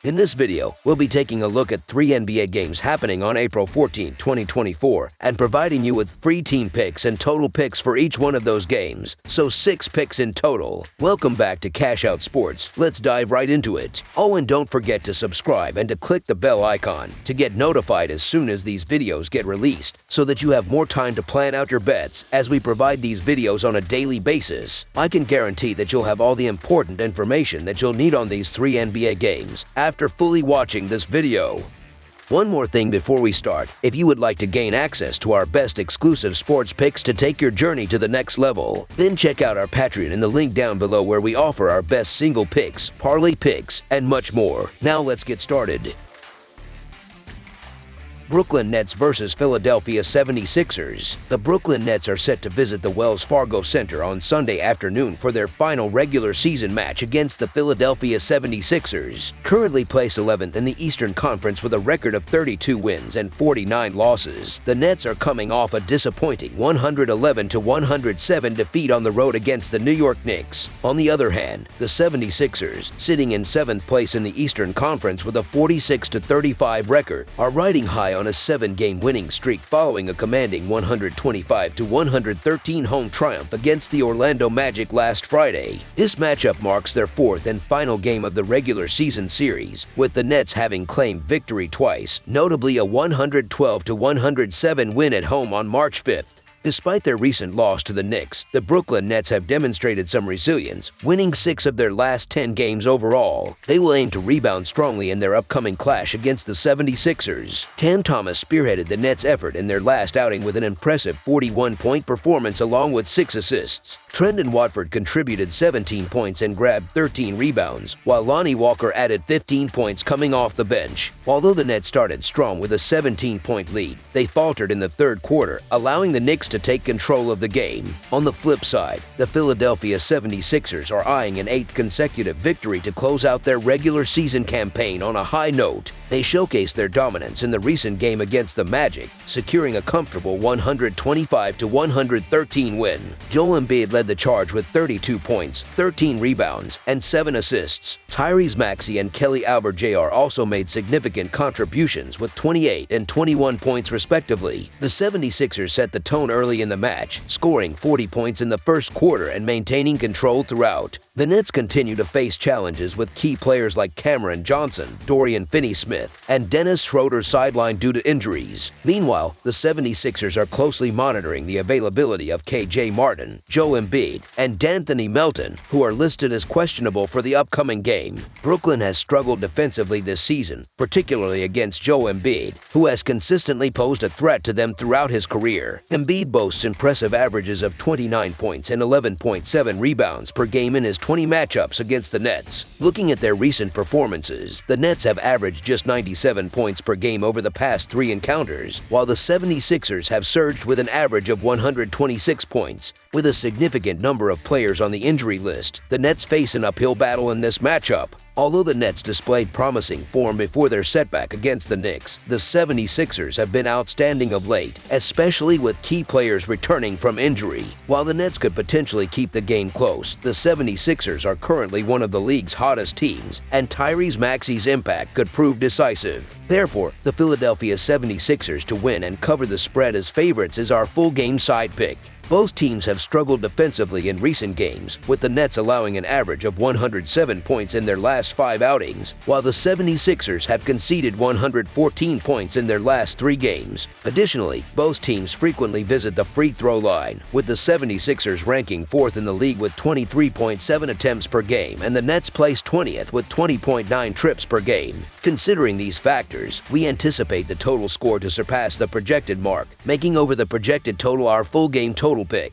In this video, we'll be taking a look at 3 NBA games happening on April 14, 2024, and providing you with free team picks and total picks for each one of those games, so 6 picks in total. Welcome back to Cash Out Sports. Let's dive right into it. Oh, and don't forget to subscribe and to click the bell icon to get notified as soon as these videos get released, so that you have more time to plan out your bets as we provide these videos on a daily basis. I can guarantee that you'll have all the important information that you'll need on these 3 NBA games after fully watching this video. One more thing before we start, if you would like to gain access to our best exclusive sports picks to take your journey to the next level, then check out our Patreon in the link down below where we offer our best single picks, parlay picks, and much more. Now let's get started. Brooklyn Nets vs. Philadelphia 76ers. The Brooklyn Nets are set to visit the Wells Fargo Center on Sunday afternoon for their final regular season match against the Philadelphia 76ers, currently placed 11th in the Eastern Conference with a record of 32 wins and 49 losses. The Nets are coming off a disappointing 111-107 defeat on the road against the New York Knicks. On the other hand, the 76ers, sitting in 7th place in the Eastern Conference with a 46-35 record, are riding high on a 7-game winning streak following a commanding 125-113 home triumph against the Orlando Magic last Friday. This matchup marks their 4th and final game of the regular season series, with the Nets having claimed victory twice, notably a 112-107 win at home on March 5th. Despite their recent loss to the Knicks, the Brooklyn Nets have demonstrated some resilience, winning 6 of their last 10 games overall. They will aim to rebound strongly in their upcoming clash against the 76ers. Cam Thomas spearheaded the Nets' effort in their last outing with an impressive 41-point performance along with 6 assists. Trendon Watford contributed 17 points and grabbed 13 rebounds, while Lonnie Walker added 15 points coming off the bench. Although the Nets started strong with a 17-point lead, they faltered in the third quarter, allowing the Knicks to take control of the game. On the flip side, the Philadelphia 76ers are eyeing an 8th consecutive victory to close out their regular season campaign on a high note. They showcased their dominance in the recent game against the Magic, securing a comfortable 125-113 win. Joel Embiid led the charge with 32 points, 13 rebounds, and 7 assists. Tyrese Maxey and Kelly Oubre Jr. also made significant contributions with 28 and 21 points respectively. The 76ers set the tone early in the match, scoring 40 points in the first quarter and maintaining control throughout. The Nets continue to face challenges with key players like Cameron Johnson, Dorian Finney-Smith, and Dennis Schroeder sidelined due to injuries. Meanwhile, the 76ers are closely monitoring the availability of KJ Martin, Joel Embiid, and D'Anthony Melton, who are listed as questionable for the upcoming game. Brooklyn has struggled defensively this season, particularly against Joel Embiid, who has consistently posed a threat to them throughout his career. Embiid boasts impressive averages of 29 points and 11.7 rebounds per game in his 20 matchups against the Nets. Looking at their recent performances, the Nets have averaged just 97 points per game over the past 3 encounters, while the 76ers have surged with an average of 126 points. With a significant number of players on the injury list, the Nets face an uphill battle in this matchup. Although the Nets displayed promising form before their setback against the Knicks, the 76ers have been outstanding of late, especially with key players returning from injury. While the Nets could potentially keep the game close, the 76ers are currently one of the league's hottest teams, and Tyrese Maxey's impact could prove decisive. Therefore, the Philadelphia 76ers to win and cover the spread as favorites is our full game side pick. Both teams have struggled defensively in recent games, with the Nets allowing an average of 107 points in their last 5 outings, while the 76ers have conceded 114 points in their last 3 games. Additionally, both teams frequently visit the free throw line, with the 76ers ranking 4th in the league with 23.7 attempts per game, and the Nets placed 20th with 20.9 trips per game. Considering these factors, we anticipate the total score to surpass the projected mark, making over the projected total our full game total pick.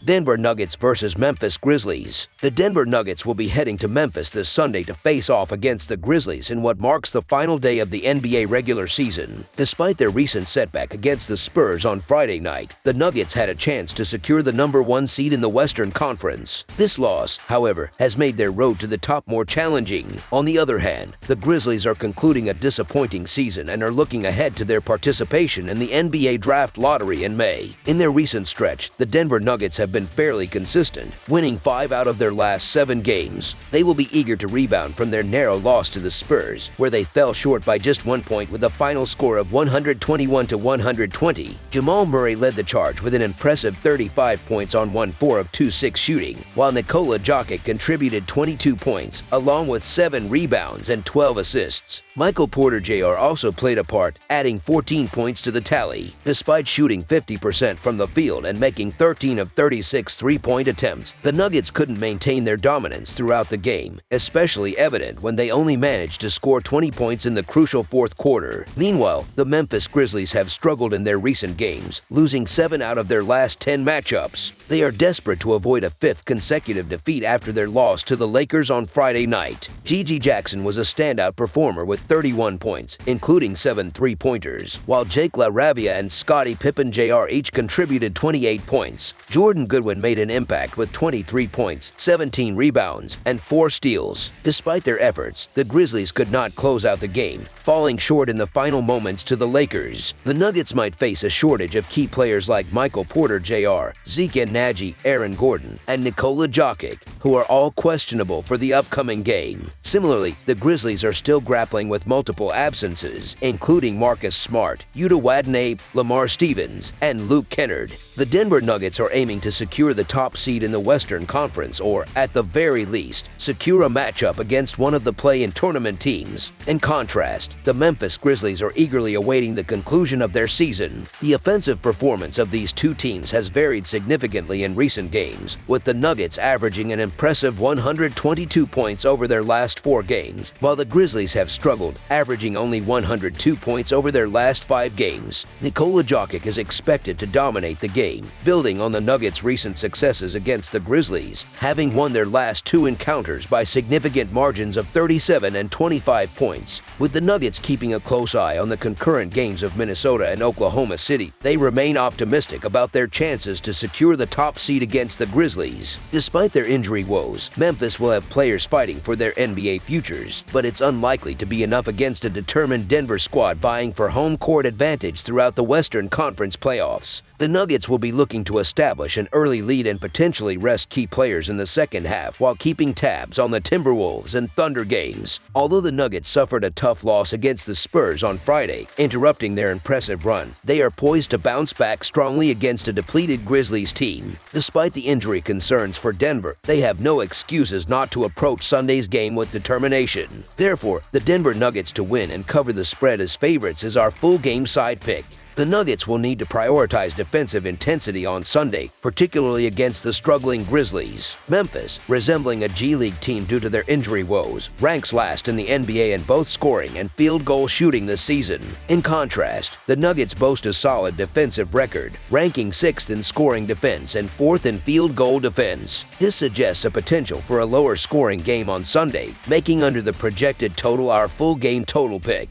Denver Nuggets vs. Memphis Grizzlies. The Denver Nuggets will be heading to Memphis this Sunday to face off against the Grizzlies in what marks the final day of the NBA regular season. Despite their recent setback against the Spurs on Friday night, the Nuggets had a chance to secure the #1 seed in the Western Conference. This loss, however, has made their road to the top more challenging. On the other hand, the Grizzlies are concluding a disappointing season and are looking ahead to their participation in the NBA Draft Lottery in May. In their recent stretch, the Denver Nuggets have have been fairly consistent, winning 5 out of their last 7 games. They will be eager to rebound from their narrow loss to the Spurs, where they fell short by just 1 point with a final score of 121-120. Jamal Murray led the charge with an impressive 35 points on 1-4 of 2-6 shooting, while Nikola Jokic contributed 22 points, along with 7 rebounds and 12 assists. Michael Porter Jr. also played a part, adding 14 points to the tally. Despite shooting 50% from the field and making 13 of 36 three-point attempts, the Nuggets couldn't maintain their dominance throughout the game, especially evident when they only managed to score 20 points in the crucial fourth quarter. Meanwhile, the Memphis Grizzlies have struggled in their recent games, losing 7 out of their last 10 matchups. They are desperate to avoid a 5th consecutive defeat after their loss to the Lakers on Friday night. Gigi Jackson was a standout performer with 31 points, including 7 three-pointers, while Jake LaRavia and Scottie Pippen Jr. each contributed 28 points. Jordan Goodwin made an impact with 23 points, 17 rebounds, and 4 steals. Despite their efforts, the Grizzlies could not close out the game, falling short in the final moments to the Lakers. The Nuggets might face a shortage of key players like Michael Porter Jr., Zeke Nnaji, Aaron Gordon, and Nikola Jokic, who are all questionable for the upcoming game. Similarly, the Grizzlies are still grappling with multiple absences, including Marcus Smart, Yuta Watanabe, Lamar Stevens, and Luke Kennard. The Denver Nuggets are aiming to secure the top seed in the Western Conference, or, at the very least, secure a matchup against one of the play-in tournament teams. In contrast, the Memphis Grizzlies are eagerly awaiting the conclusion of their season. The offensive performance of these two teams has varied significantly in recent games, with the Nuggets averaging an impressive 122 points over their last 4 games, while the Grizzlies have struggled, averaging only 102 points over their last 5 games. Nikola Jokic is expected to dominate the game, building on the Nuggets' recent successes against the Grizzlies, having won their last 2 encounters by significant margins of 37 and 25 points. With the Nuggets keeping a close eye on the concurrent games of Minnesota and Oklahoma City, they remain optimistic about their chances to secure the top seed against the Grizzlies. Despite their injury woes, Memphis will have players fighting for their NBA futures, but it's unlikely to be enough against a determined Denver squad vying for home court advantage throughout the Western Conference playoffs. The Nuggets will be looking to establish an early lead and potentially rest key players in the second half while keeping tabs on the Timberwolves and Thunder games. Although the Nuggets suffered a tough loss against the Spurs on Friday, interrupting their impressive run, they are poised to bounce back strongly against a depleted Grizzlies team. Despite the injury concerns for Denver, they have no excuses not to approach Sunday's game with determination. Therefore, the Denver Nuggets to win and cover the spread as favorites is our full game side pick. The Nuggets will need to prioritize defensive intensity on Sunday, particularly against the struggling Grizzlies. Memphis, resembling a G League team due to their injury woes, ranks last in the NBA in both scoring and field goal shooting this season. In contrast, the Nuggets boast a solid defensive record, ranking 6th in scoring defense and 4th in field goal defense. This suggests a potential for a lower scoring game on Sunday, making under the projected total our full game total pick.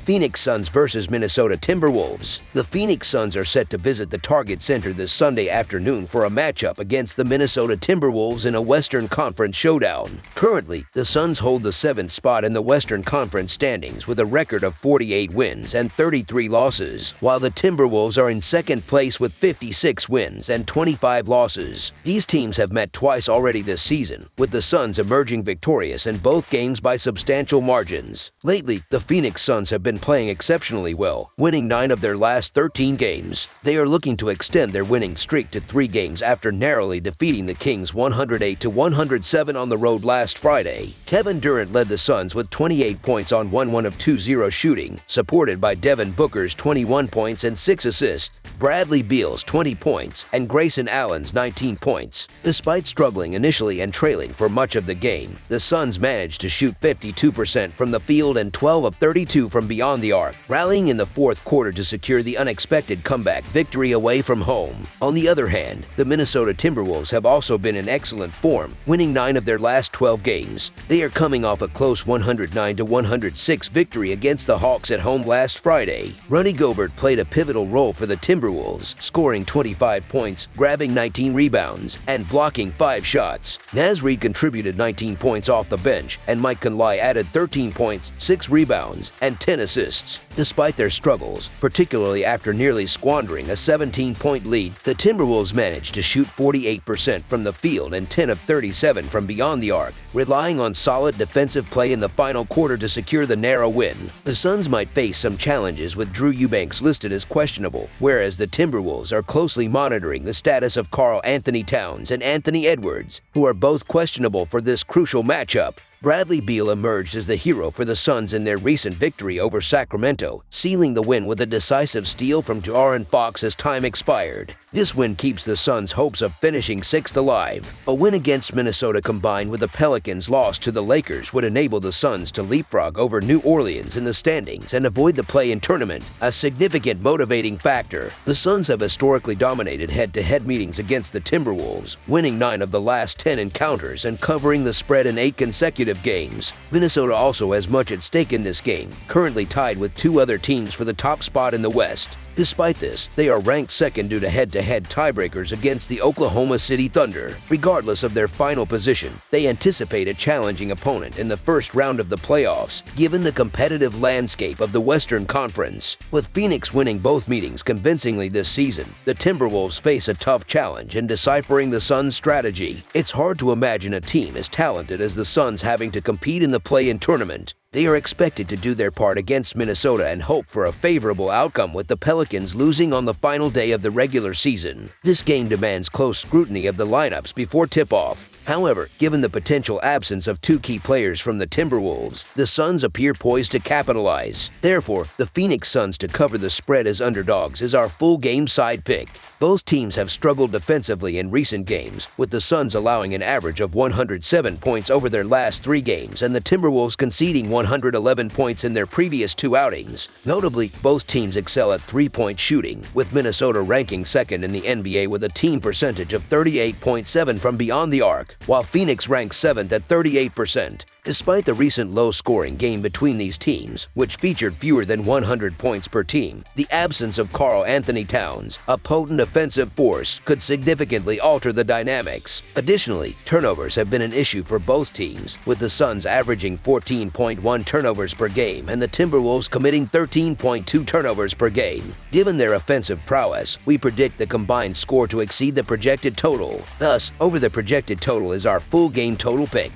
Phoenix Suns vs. Minnesota Timberwolves. The Phoenix Suns are set to visit the Target Center this Sunday afternoon for a matchup against the Minnesota Timberwolves in a Western Conference showdown. Currently, the Suns hold the 7th spot in the Western Conference standings with a record of 48 wins and 33 losses, while the Timberwolves are in 2nd place with 56 wins and 25 losses. These teams have met twice already this season, with the Suns emerging victorious in both games by substantial margins. Lately, the Phoenix Suns have been playing exceptionally well, winning 9 of their last 13 games. They are looking to extend their winning streak to 3 games after narrowly defeating the Kings 108-107 on the road last Friday. Kevin Durant led the Suns with 28 points on 1-1 of 2-0 shooting, supported by Devin Booker's 21 points and 6 assists, Bradley Beal's 20 points, and Grayson Allen's 19 points. Despite struggling initially and trailing for much of the game, the Suns managed to shoot 52% from the field and 12 of 32 from beyond the arc, rallying in the 4th quarter to secure the unexpected comeback victory away from home. On the other hand, the Minnesota Timberwolves have also been in excellent form, winning 9 of their last 12 games. They are coming off a close 109-106 victory against the Hawks at home last Friday. Rudy Gobert played a pivotal role for the Timberwolves Timberwolves, scoring 25 points, grabbing 19 rebounds, and blocking 5 shots. Naz Reid contributed 19 points off the bench, and Mike Conley added 13 points, 6 rebounds, and 10 assists. Despite their struggles, particularly after nearly squandering a 17-point lead, the Timberwolves managed to shoot 48% from the field and 10 of 37 from beyond the arc, relying on solid defensive play in the final quarter to secure the narrow win. The Suns might face some challenges with Drew Eubanks listed as questionable, whereas the Timberwolves are closely monitoring the status of Karl Anthony Towns and Anthony Edwards, who are both questionable for this crucial matchup. Bradley Beal emerged as the hero for the Suns in their recent victory over Sacramento, sealing the win with a decisive steal from De'Aaron Fox as time expired. This win keeps the Suns' hopes of finishing 6th alive. A win against Minnesota combined with the Pelicans' loss to the Lakers would enable the Suns to leapfrog over New Orleans in the standings and avoid the play-in tournament, a significant motivating factor. The Suns have historically dominated head-to-head meetings against the Timberwolves, winning 9 of the last 10 encounters and covering the spread in 8 consecutive games. Minnesota also has much at stake in this game, currently tied with 2 other teams for the top spot in the West. Despite this, they are ranked second due to head-to-head tiebreakers against the Oklahoma City Thunder. Regardless of their final position, they anticipate a challenging opponent in the first round of the playoffs, given the competitive landscape of the Western Conference. With Phoenix winning both meetings convincingly this season, the Timberwolves face a tough challenge in deciphering the Suns' strategy. It's hard to imagine a team as talented as the Suns having to compete in the play-in tournament. They are expected to do their part against Minnesota and hope for a favorable outcome, with the Pelicans losing on the final day of the regular season. This game demands close scrutiny of the lineups before tip-off. However, given the potential absence of 2 key players from the Timberwolves, the Suns appear poised to capitalize. Therefore, the Phoenix Suns to cover the spread as underdogs is our full game side pick. Both teams have struggled defensively in recent games, with the Suns allowing an average of 107 points over their last 3 games and the Timberwolves conceding 111 points in their previous 2 outings. Notably, both teams excel at 3-point shooting, with Minnesota ranking second in the NBA with a team percentage of 38.7 from beyond the arc, while Phoenix ranks 7th at 38%. Despite the recent low-scoring game between these teams, which featured fewer than 100 points per team, the absence of Karl Anthony Towns, a potent offensive force, could significantly alter the dynamics. Additionally, turnovers have been an issue for both teams, with the Suns averaging 14.1 turnovers per game and the Timberwolves committing 13.2 turnovers per game. Given their offensive prowess, we predict the combined score to exceed the projected total. Thus, over the projected total is our full game total pick.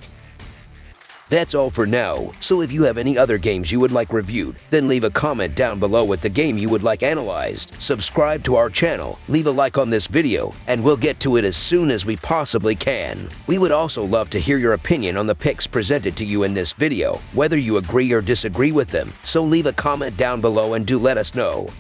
That's all for now, so if you have any other games you would like reviewed, then leave a comment down below with the game you would like analyzed, subscribe to our channel, leave a like on this video, and we'll get to it as soon as we possibly can. We would also love to hear your opinion on the picks presented to you in this video, whether you agree or disagree with them, so leave a comment down below and do let us know.